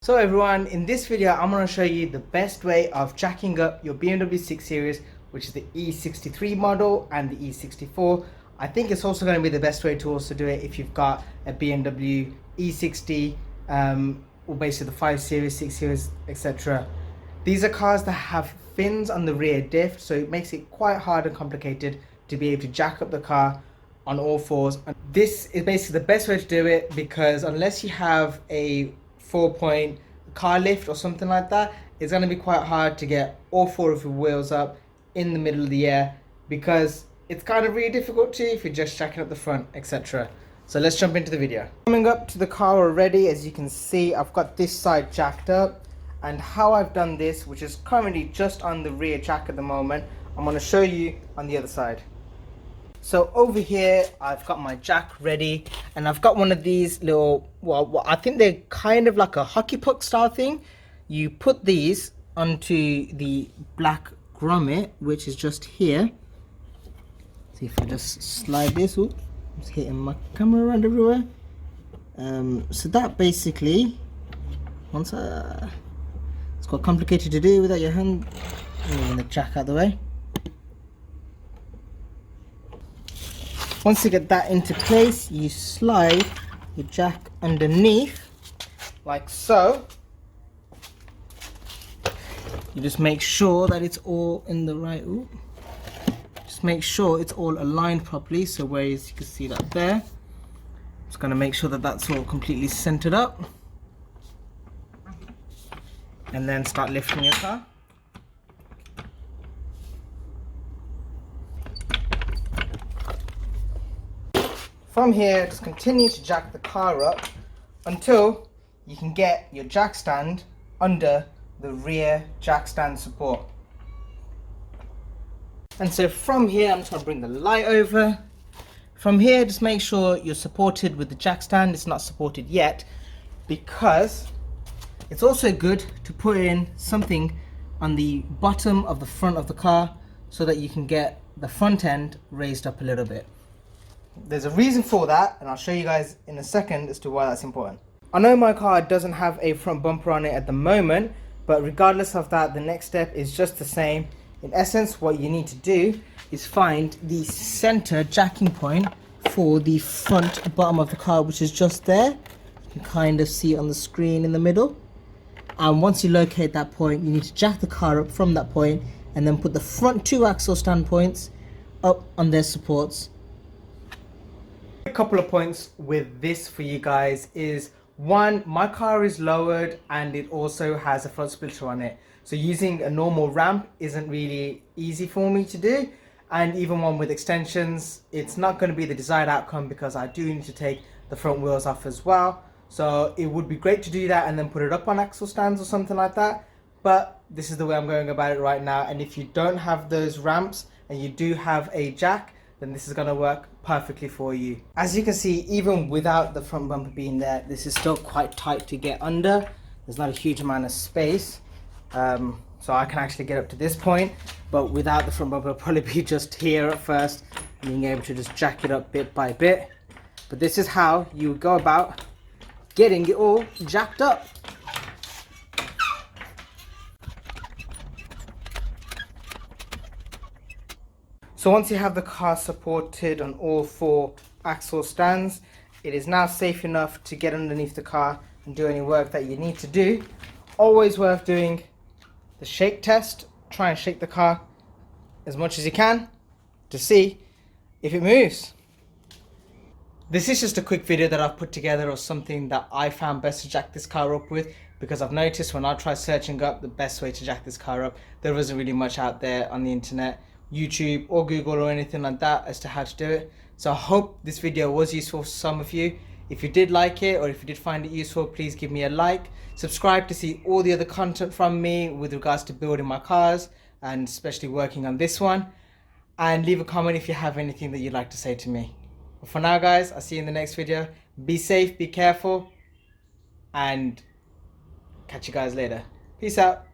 So everyone, in this video I'm going to show you the best way of jacking up your BMW 6 Series, which is the E63 model and the E64. I think it's also going to be the best way to also do it if you've got a BMW E60 or basically the 5 Series, 6 Series, etc. These are cars that have fins on the rear diff, so it makes it quite hard and complicated to be able to jack up the car on all fours. And this is basically the best way to do it, because unless you have a 4-point car lift or something like that, it's going to be quite hard to get all four of your wheels up in the middle of the air, because it's kind of really difficult to if you're just jacking up the front, etc. So let's jump into the video. Coming up to the car already, as you can see, I've got this side jacked up, and how I've done this, which is currently just on the rear jack at the moment, I'm going to show you on the other side. So over here I've got my jack ready, and I've got one of these little, well, I think they're kind of like a hockey puck style thing. You put these onto the black grommet, which is just here. See if I just slide this, oops, I'm just hitting my camera around everywhere. So that basically, it's quite complicated to do without your hand. Moving the jack out of the way. Once you get that into place, you slide your jack underneath, like so. You just make sure that it's all in the right, just make sure it's all aligned properly. So whereas you can see that there, just going to make sure that that's all completely centered up. And then start lifting your car. From here, just continue to jack the car up until you can get your jack stand under the rear jack stand support. And so from here, I'm just going to bring the light over. From here, just make sure you're supported with the jack stand. It's not supported yet, because it's also good to put in something on the bottom of the front of the car so that you can get the front end raised up a little bit. There's a reason for that, and I'll show you guys in a second as to why that's important. I know my car doesn't have a front bumper on it at the moment, but regardless of that, the next step is just the same. In essence, what you need to do is find the center jacking point for the front bottom of the car, which is just there. You can kind of see it on the screen in the middle. And once you locate that point, you need to jack the car up from that point and then put the front two axle stand points up on their supports. A couple of points with this for you guys is, one, my car is lowered and it also has a front splitter on it, so using a normal ramp isn't really easy for me to do, and even one with extensions, it's not going to be the desired outcome, because I do need to take the front wheels off as well. So it would be great to do that and then put it up on axle stands or something like that, but this is the way I'm going about it right now. And if you don't have those ramps and you do have a jack, then this is going to work perfectly for you. As you can see, even without the front bumper being there, this is still quite tight to get under. There's not a huge amount of space, so I can actually get up to this point, but without the front bumper, it'll probably be just here at first, being able to just jack it up bit by bit. But this is how you would go about getting it all jacked up. So once you have the car supported on all four axle stands, it is now safe enough to get underneath the car and do any work that you need to do. Always worth doing the shake test. Try and shake the car as much as you can to see if it moves. This is just a quick video that I've put together of something that I found best to jack this car up with, because I've noticed when I try searching up the best way to jack this car up, there isn't really much out there on the internet, YouTube or Google or anything like that, as to how to do it. So I hope this video was useful for some of you. If you did like it, or if you did find it useful, please give me a like. Subscribe to see all the other content from me with regards to building my cars, and especially working on this one. And leave a comment if you have anything that you'd like to say to me. But for now guys, I'll see you in the next video. Be safe, be careful, and catch you guys later. Peace out.